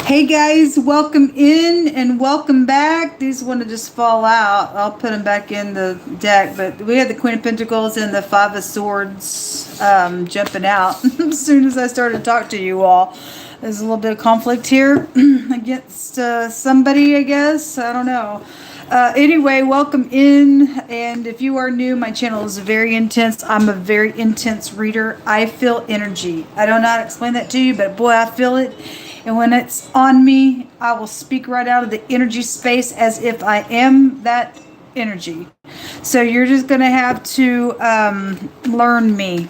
Hey guys, welcome in and welcome back. These want to just fall out. I'll put them back in the deck, but we had the Queen of Pentacles and the Five of Swords jumping out as soon as I started to talk to you all. There's a little bit of conflict here against somebody, I guess. I don't know. Anyway, welcome in, and if you are new, my channel is very intense. I'm a very intense reader. I feel energy. I don't know how to explain that to you, but boy, I feel it. And when it's on me, I will speak right out of the energy space as if I am that energy. So you're just going to have to learn me.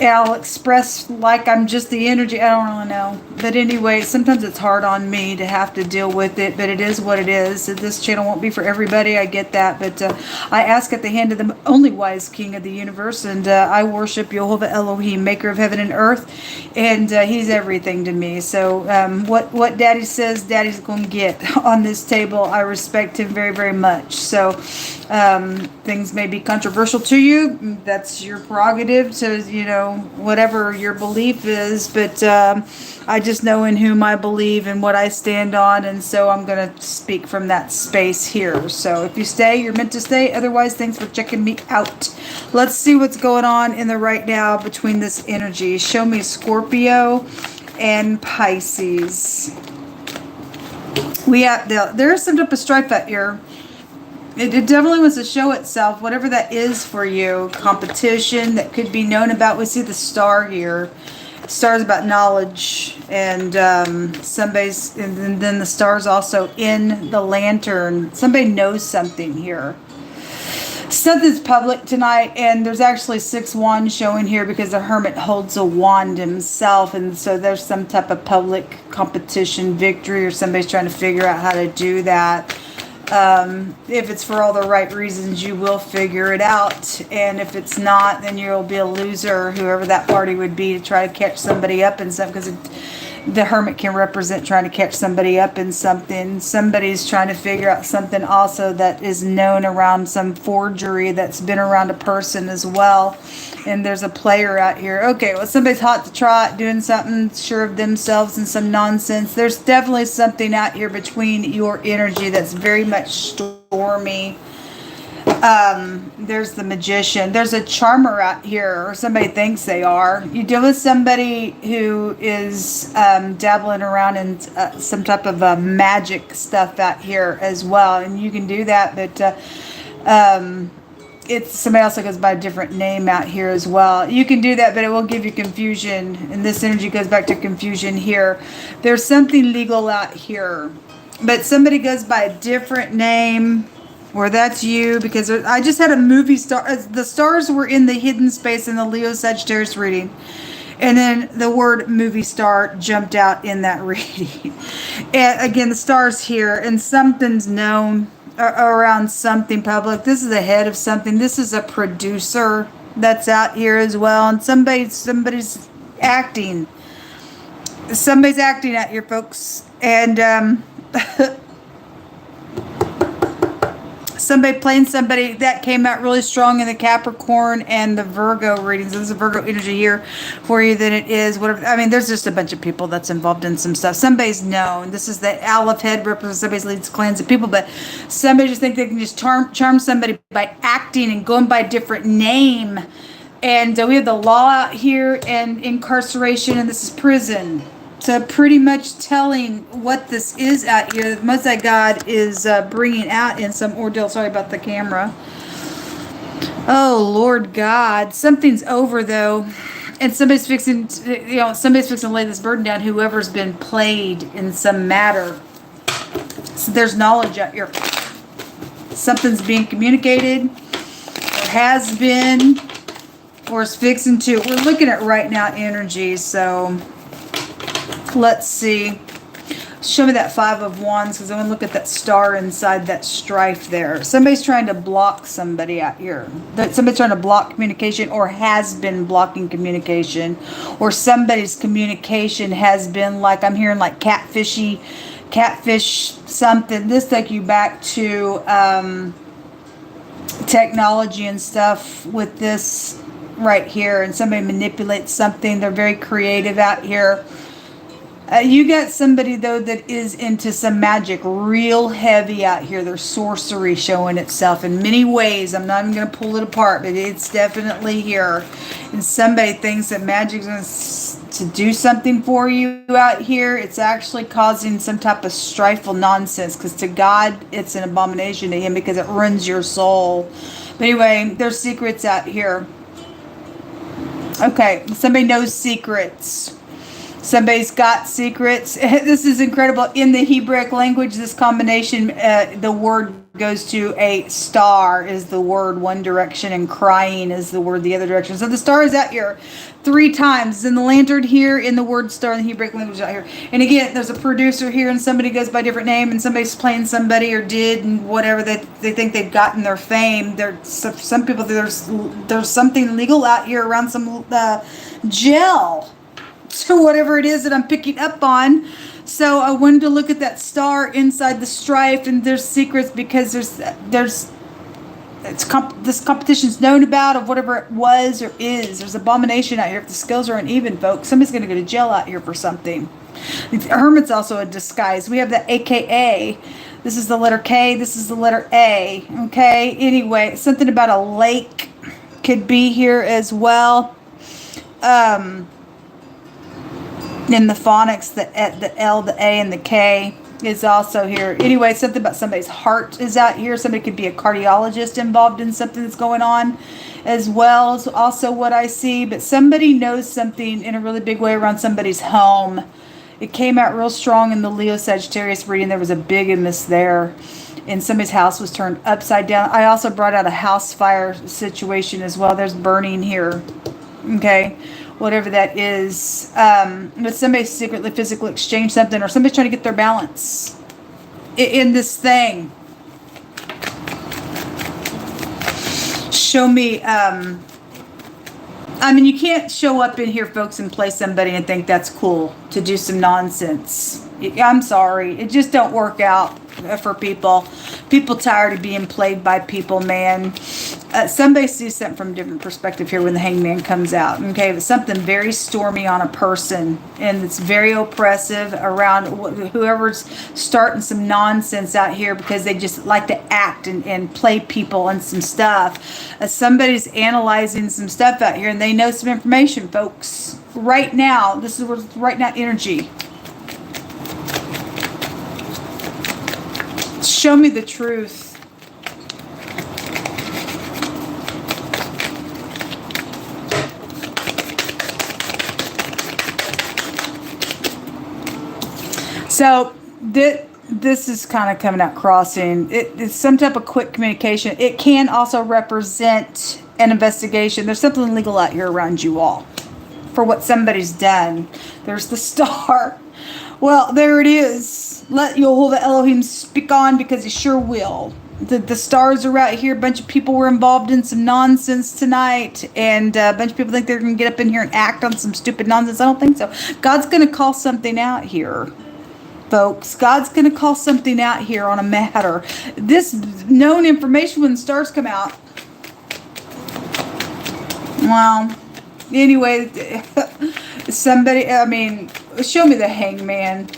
And I'll express like I'm just the energy. I don't really know. But anyway, sometimes it's hard on me to have to deal with it, but it is what it is. This channel won't be for everybody. I get that. But I ask at the hand of the only wise king of the universe, and I worship Jehovah Elohim, maker of heaven and earth, and he's everything to me. So what daddy says, daddy's going to get on this table. I respect him very, very much. So things may be controversial to you. That's your prerogative to, you know, whatever your belief is, but I just know in whom I believe and what I stand on, and so I'm going to speak from that space here. So if you stay, you're meant to stay. Otherwise, thanks for checking me out. Let's see what's going on in the right now between this energy. Show me Scorpio and Pisces. We have there's some type of strife out here. It definitely wants to show itself, whatever that is for you. Competition that could be known about. We see the star here. Star's about knowledge, and somebody's, and then the star's also in the lantern. Somebody knows something here. Something's public tonight, and there's actually 6 wands showing here because the hermit holds a wand himself, and so there's some type of public competition, victory, or somebody's trying to figure out how to do that. If it's for all the right reasons, you will figure it out. And if it's not, then you'll be a loser, whoever that party would be, to try to catch somebody up in something. Because the hermit can represent trying to catch somebody up in something. Somebody's trying to figure out something also that is known around some forgery that's been around a person as well. And there's a player out here. Okay, well, somebody's hot to trot, doing something, sure of themselves and some nonsense. There's definitely something out here between your energy that's very much stormy. There's the magician. There's a charmer out here, or somebody thinks they are. You deal with somebody who is dabbling around in some type of magic stuff out here as well. And you can do that, but it's somebody else that goes by a different name out here as well. You can do that, but it will give you confusion. And this energy goes back to confusion here. There's something legal out here, but somebody goes by a different name, or that's you, because I just had a movie star. The stars were in the hidden space in the Leo Sagittarius reading. And then the word movie star jumped out in that reading. And again, the star's here, and something's known around something public. This is the head of something. This is a producer that's out here as well. And somebody's acting. Somebody's acting out here, folks. And somebody playing somebody that came out really strong in the Capricorn and the Virgo readings. There's a Virgo energy here for you than it is whatever. I mean, there's just a bunch of people that's involved in some stuff. Somebody's known. This is the Aleph head represents somebody's leads clans of people, but somebody just think they can just charm somebody by acting and going by a different name. And we have the law out here and incarceration, and this is prison. So pretty much telling what this is out here. The Most High God is bringing out in some ordeal. Sorry about the camera. Oh, Lord God. Something's over, though. And somebody's fixing to lay this burden down, whoever's been played in some matter. So there's knowledge out here. Something's being communicated, or has been, or is fixing to. We're looking at right now energy, so let's see. Show me that 5 of Wands, because I want to look at that star inside that strife there. Somebody's trying to block somebody out here. Somebody's trying to block communication, or has been blocking communication. Or somebody's communication has been like, I'm hearing like catfish something. This take you back to technology and stuff with this right here. And somebody manipulates something. They're very creative out here. You got somebody, though, that is into some magic real heavy out here. There's sorcery showing itself in many ways. I'm not even going to pull it apart, but it's definitely here. And somebody thinks that magic's going to do something for you out here. It's actually causing some type of strifeful nonsense, because to God, it's an abomination to him because it ruins your soul. But anyway, there's secrets out here. Okay, somebody knows secrets. Somebody's got secrets. This is incredible. In the Hebrew language, this combination, the word goes to a star is the word one direction, and crying is the word the other direction. So the star is out here 3 times. It's in the lantern here, in the word star in the Hebrew language out here. And again, there's a producer here, and somebody goes by a different name, and somebody's playing somebody or did, and whatever they think they've gotten their fame. Some people, there's something legal out here around some gel. To whatever it is that I'm picking up on. So I wanted to look at that star inside the strife, and there's secrets, because this competition's known about, of whatever it was or is. There's abomination out here. If the scales are uneven, folks, somebody's going to go to jail out here for something. The Hermit's also a disguise. We have the AKA. This is the letter K. This is the letter A. Okay. Anyway, something about a lake could be here as well. In the phonics, the L, the A, and the K is also here. Anyway, something about somebody's heart is out here. Somebody could be a cardiologist involved in something that's going on as well, is also what I see. But somebody knows something in a really big way around somebody's home. It came out real strong in the Leo Sagittarius reading. There was a bigness there, and somebody's house was turned upside down. I also brought out a house fire situation as well. There's burning here. Okay. Whatever that is, but somebody secretly physically exchanged something, or somebody's trying to get their balance in this thing. Show me, I mean, you can't show up in here, folks, and play somebody and think that's cool to do some nonsense. I'm sorry. It just don't work out for people. People tired of being played by people, man. Somebody sees something from a different perspective here when the hangman comes out. Okay, if it's something very stormy on a person, and it's very oppressive around whoever's starting some nonsense out here, because they just like to act and play people and some stuff. Somebody's analyzing some stuff out here, and they know some information, folks. Right now, this is right now energy. Show me the truth. So this is kind of coming out crossing. It's some type of quick communication. It can also represent an investigation. There's something legal out here around you all for what somebody's done. There's the star. Well, there it is. Let Yehovah Elohim speak on, because he sure will. The stars are out here. A bunch of people were involved in some nonsense tonight, and a bunch of people think they're going to get up in here and act on some stupid nonsense. I don't think so. God's going to call something out here, folks. God's going to call something out here on a matter. This known information, when the stars come out. Well, anyway, somebody, I mean, show me the hangman.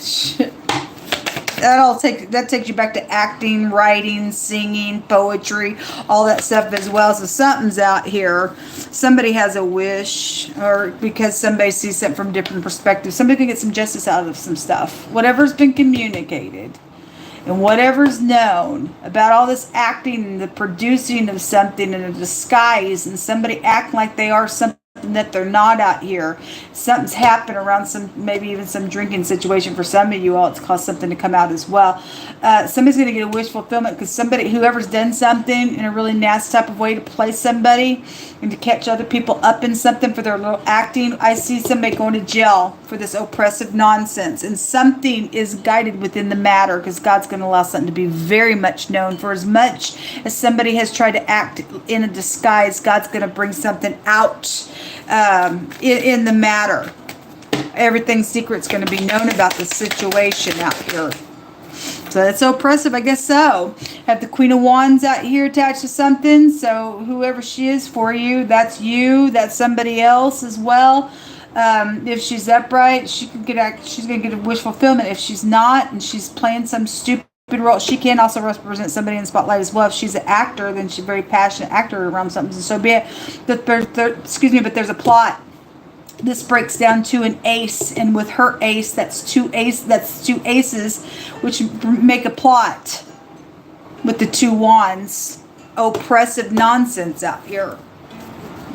That takes you back to acting, writing, singing, poetry, all that stuff as well. So something's out here. Somebody has a wish, or because somebody sees something from a different perspective. Somebody can get some justice out of some stuff. Whatever's been communicated and whatever's known about all this acting and the producing of something in a disguise, and somebody acting like they are something that they're not out here. Something's happened around maybe even some drinking situation for some of you all. It's caused something to come out as well. Somebody's going to get a wish fulfillment, because whoever's done something in a really nasty type of way to play somebody and to catch other people up in something for their little acting. I see somebody going to jail for this oppressive nonsense, and something is guided within the matter, because God's going to allow something to be very much known. For as much as somebody has tried to act in a disguise, God's going to bring something out in the matter. Everything secret's going to be known about the situation out here. So that's so oppressive, I guess so. Have the Queen of Wands out here attached to something. So whoever she is for you, that's you. That's somebody else as well. If she's upright, she's going to get a wish fulfillment. If she's not, and she's playing some stupid role, she can also represent somebody in the spotlight as well. If she's an actor, then she's a very passionate actor around something. So be it. But there's a plot. This breaks down to an ace, and with her ace, that's two aces, which make a plot with the 2 wands. Oppressive nonsense out here.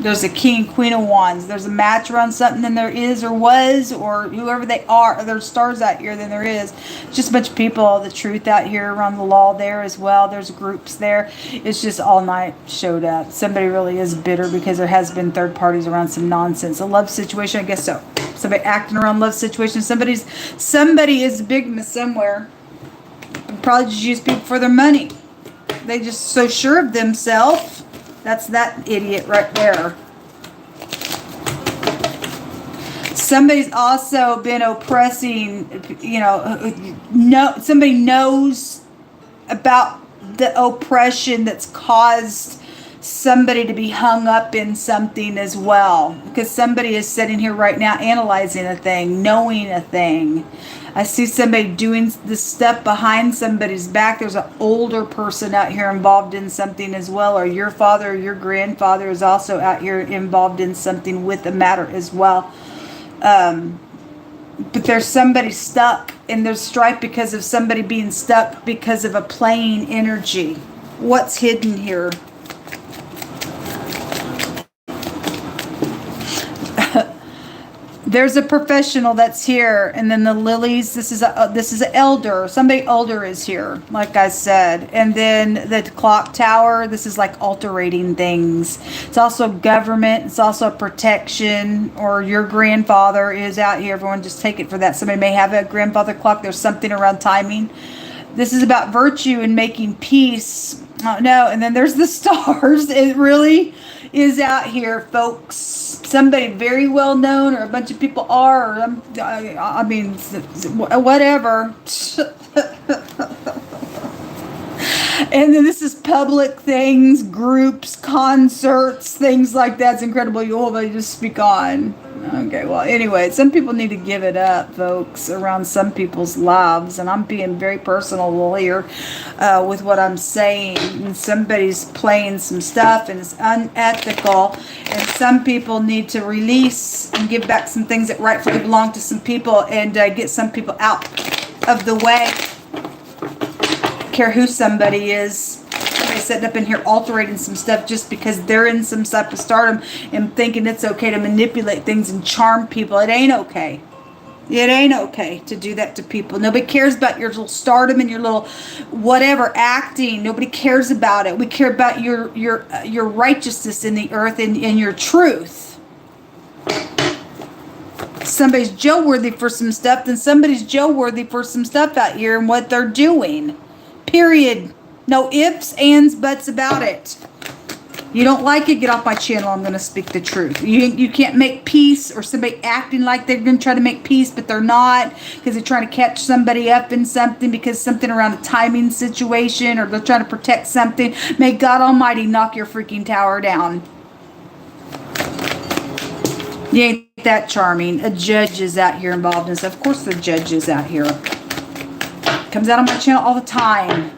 There's a king and queen of wands. There's a match around something than there is or was, or whoever they are. There's stars out here than there is. Just a bunch of people. All the truth out here around the law there as well. There's groups there. It's just all night showed up. Somebody really is bitter because there has been third parties around some nonsense. A love situation, I guess so. Somebody acting around love situation. Somebody is big somewhere. Probably just use people for their money. They just so sure of themselves. That's that idiot right there. Somebody's also been oppressing, somebody knows about the oppression that's caused somebody to be hung up in something as well. Because somebody is sitting here right now analyzing a thing, knowing a thing. I see somebody doing this stuff behind somebody's back. There's an older person out here involved in something as well. Or your father or your grandfather is also out here involved in something with the matter as well. But there's somebody stuck. And there's strife because of somebody being stuck because of a playing energy. What's hidden here? There's a professional that's here, and then the lilies. This is an elder. Somebody older is here, like I said. And then the clock tower. This is like alterating things. It's also government. It's also protection. Or your grandfather is out here. Everyone just take it for that. Somebody may have a grandfather clock. There's something around timing. This is about virtue and making peace. Oh, no, and then there's the stars. It really is out here, folks. Somebody very well known, or a bunch of people are, or I mean, whatever. And then this is public things, groups, concerts, things like that. It's incredible. You'll just speak on. Okay, well, anyway, some people need to give it up, folks, around some people's lives. And I'm being very personal here with what I'm saying. And somebody's playing some stuff and it's unethical. And some people need to release and give back some things that rightfully belong to some people and get some people out of the way. Care who somebody is. Somebody sitting up in here altering some stuff just because they're in some type of stardom and thinking it's okay to manipulate things and charm people. It ain't okay. It ain't okay to do that to people. Nobody cares about your little stardom and your little whatever acting. Nobody cares about it. We care about your righteousness in the earth and your truth. Somebody's jail worthy for some stuff, then somebody's jail worthy for some stuff out here and what they're doing. Period. No ifs, ands, buts about it. You don't like it, get off my channel. I'm going to speak the truth. You can't make peace, or somebody acting like they're going to try to make peace, but they're not, because they're trying to catch somebody up in something, because something around a timing situation, or they're trying to protect something. May God Almighty knock your freaking tower down. You ain't that charming. A judge is out here involved in this. Of course the judge is out here. Comes out on my channel all the time.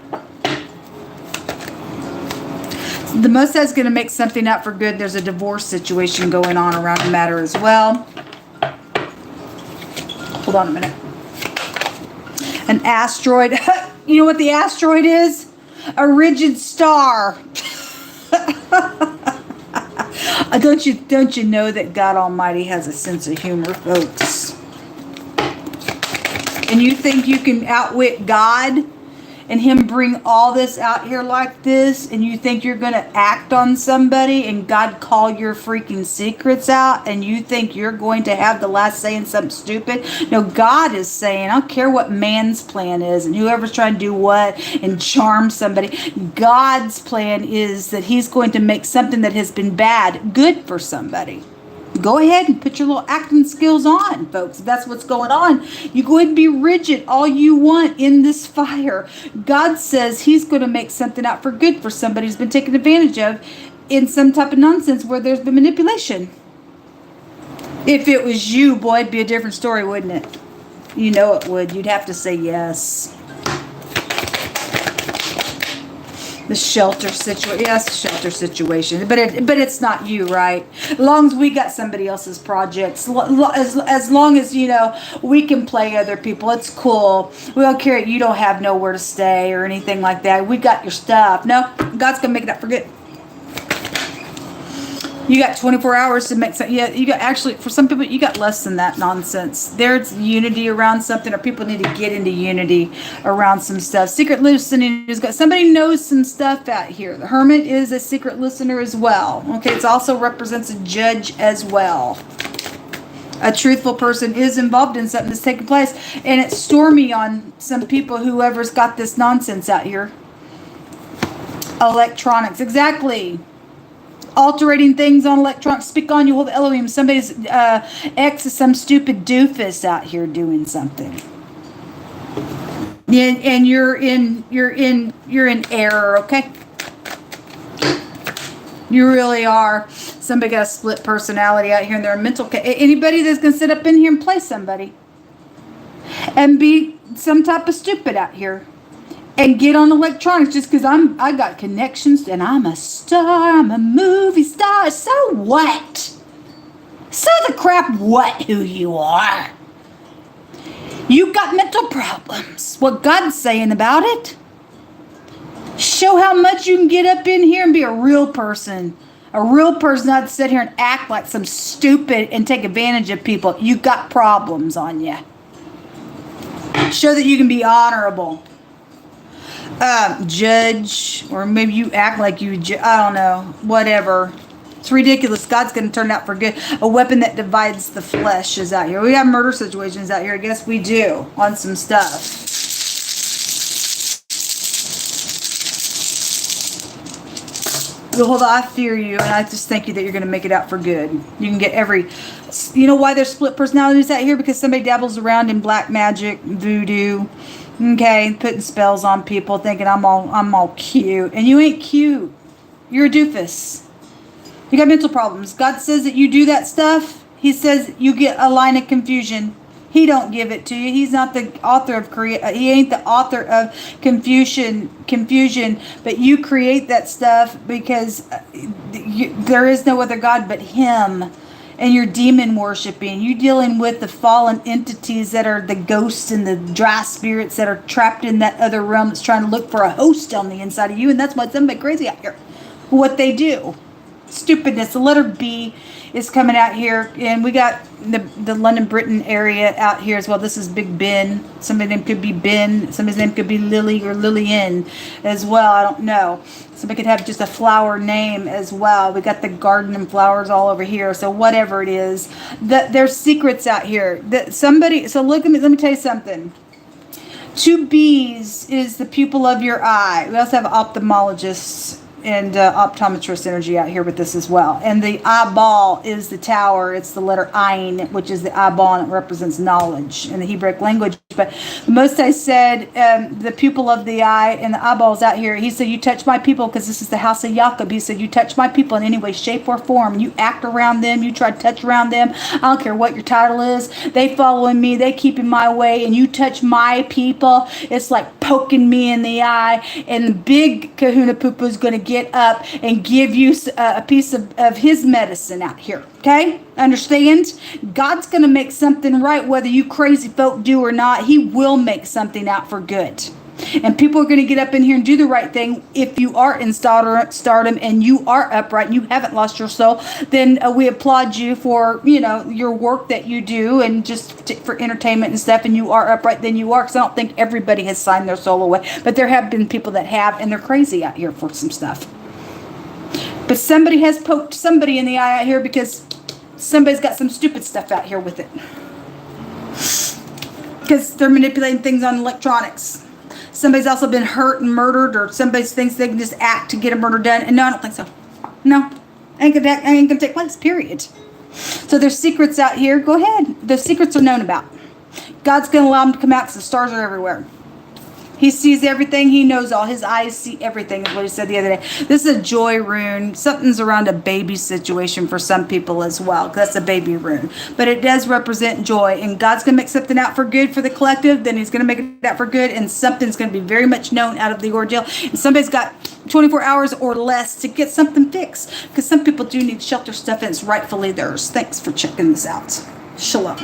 The most that's going to make something out for good. There's a divorce situation going on around the matter as well. Hold on a minute. An asteroid. You know what the asteroid is? A rigid star. Don't you know that God Almighty has a sense of humor, folks? And you think you can outwit God and him bring all this out here like this, and you think you're going to act on somebody and God call your freaking secrets out, and you think you're going to have the last say in something stupid? No, God is saying, I don't care what man's plan is and whoever's trying to do what and charm somebody. God's plan is that he's going to make something that has been bad good for somebody. Go ahead and put your little acting skills on, folks. If that's what's going on, you go ahead and be rigid all you want in this fire. God says he's going to make something out for good for somebody who's been taken advantage of in some type of nonsense where there's been manipulation. If it was you, boy, it'd be a different story, wouldn't it? You know it would. You'd have to say yes. The shelter situation. Yes, the shelter situation. But it's not you, right? As long as we got somebody else's projects. As long as, you know, we can play other people. It's cool. We don't care. You don't have nowhere to stay or anything like that. We got your stuff. No, God's going to make it up for good. You got 24 hours to make something. Yeah, you got, actually, for some people, you got less than that nonsense. There's unity around something, or people need to get into unity around some stuff. Secret listening is good. Somebody knows some stuff out here. The Hermit is a secret listener as well. Okay, it also represents a judge as well. A truthful person is involved in something that's taking place. And it's stormy on some people, whoever's got this nonsense out here. Electronics, exactly. Altering things on electronics. Speak on you, hold Elohim. Somebody's ex is some stupid doofus out here doing something. And you're in error, okay? You really are. Somebody got a split personality out here, and they're a mental. Anybody that's gonna sit up in here and play somebody, and be some type of stupid out here. And get on electronics just because I got connections and I'm a star, I'm a movie star. So what? So the crap what who you are. You got mental problems. What God's saying about it. Show how much you can get up in here and be a real person. A real person, not to sit here and act like some stupid and take advantage of people. You got problems on you. Show that you can be honorable. Judge, or maybe you act like you, I don't know, whatever. It's ridiculous. God's going to turn out for good. A weapon that divides the flesh is out here. We have murder situations out here. I guess we do on some stuff. Behold, I fear you, and I just thank you that you're going to make it out for good. You can get you know why there's split personalities out here? Because somebody dabbles around in black magic, voodoo. Okay, putting spells on people, thinking I'm all cute, and you ain't cute. You're a doofus. You got mental problems. God says that you do that stuff. He says you get a line of confusion. He don't give it to you. He's not the author of He ain't the author of confusion. But you create that stuff because there is no other God but Him. And you're demon worshiping. You're dealing with the fallen entities that are the ghosts and the dry spirits that are trapped in that other realm that's trying to look for a host on the inside of you. And that's why somebody crazy out here. What they do. Stupidness. The letter B is coming out here. And we got the London, Britain area out here as well. This is Big Ben. Somebody's name could be Ben. Somebody's name could be Lily or Lillian as well. I don't know. Somebody could have just a flower name as well. We got the garden and flowers all over here. So whatever it is, there's secrets out here. So look at me. Let me tell you something. 2 B's is the pupil of your eye. We also have ophthalmologists and optometrist energy out here with this as well. And the eyeball is the tower. It's the letter Ayin, which is the eyeball, and it represents knowledge in the Hebraic language. But the Most High said the pupil of the eye and the eyeballs out here. He said, you touch my people, because this is the house of Jacob. He said, you touch my people in any way, shape, or form. You act around them. You try to touch around them. I don't care what your title is. They following me. They keeping my way. And you touch my people, it's like poking me in the eye. And the big kahuna poo-poo is going to get up and give you a piece of his medicine out here. Okay? Understand? God's going to make something right, whether you crazy folk do or not. He will make something out for good. And people are going to get up in here and do the right thing. If you are in stardom and you are upright and you haven't lost your soul, then we applaud you for, your work that you do, and just for entertainment and stuff, and you are upright, then you are. Because I don't think everybody has signed their soul away. But there have been people that have, and they're crazy out here for some stuff. But somebody has poked somebody in the eye out here because somebody's got some stupid stuff out here with it. Because they're manipulating things on electronics. Somebody's also been hurt and murdered, or somebody thinks they can just act to get a murder done. And no, I don't think so. No. Ain't gonna take place, period. So there's secrets out here. Go ahead. The secrets are known about. God's going to allow them to come out because the stars are everywhere. He sees everything. He knows all. His eyes see everything, is what he said the other day. This is a joy rune. Something's around a baby situation for some people as well, because that's a baby rune. But it does represent joy. And God's going to make something out for good for the collective. Then he's going to make it out for good. And something's going to be very much known out of the ordeal. And somebody's got 24 hours or less to get something fixed. Because some people do need shelter stuff, and it's rightfully theirs. Thanks for checking this out. Shalom.